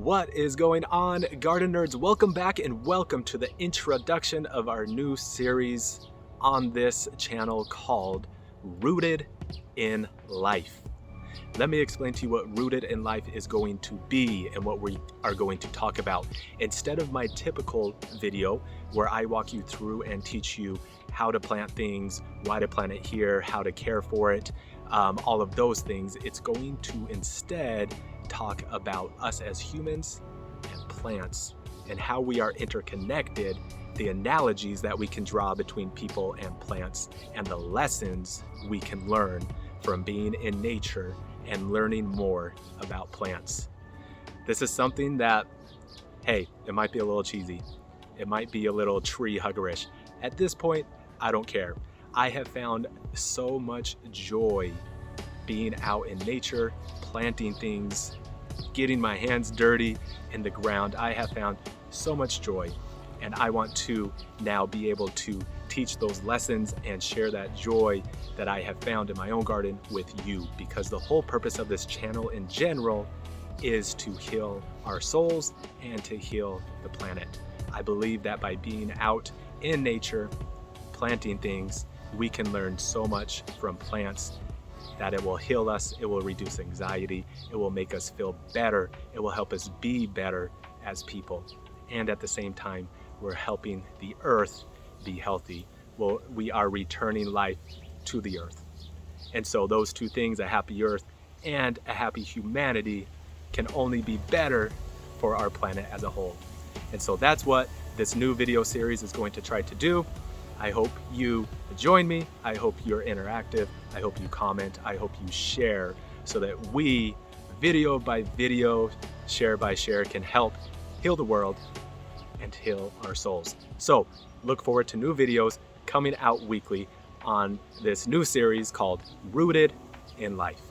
What is going on, garden nerds? Welcome back and welcome to the introduction of our new series on this channel called Rooted in Life. Let me explain to you what Rooted in Life is going to be and what we are going to talk about. Instead of my typical video where I walk you through and teach you how to plant things, why to plant it here, how to care for it, all of those things, it's going to instead talk about us as humans and plants and how we are interconnected, the analogies that we can draw between people and plants, and the lessons we can learn from being in nature and learning more about plants. This is something that, hey, it might be a little cheesy. It might be a little tree huggerish. At this point, I don't care. I have found so much joy being out in nature, planting things, getting my hands dirty in the ground. I have found so much joy, and I want to now be able to teach those lessons and share that joy that I have found in my own garden with you, because the whole purpose of this channel in general is to heal our souls and to heal the planet. I believe that by being out in nature, planting things, we can learn so much from plants that it will heal us, it will reduce anxiety, it will make us feel better, it will help us be better as people. And at the same time, we're helping the earth be healthy. Well, we are returning life to the earth. And so those two things, a happy earth and a happy humanity, can only be better for our planet as a whole. And so that's what this new video series is going to try to do. I hope you join me. I hope you're interactive. I hope you comment. I hope you share so that we, video by video, share by share, can help heal the world and heal our souls. So look forward to new videos coming out weekly on this new series called Rooted in Life.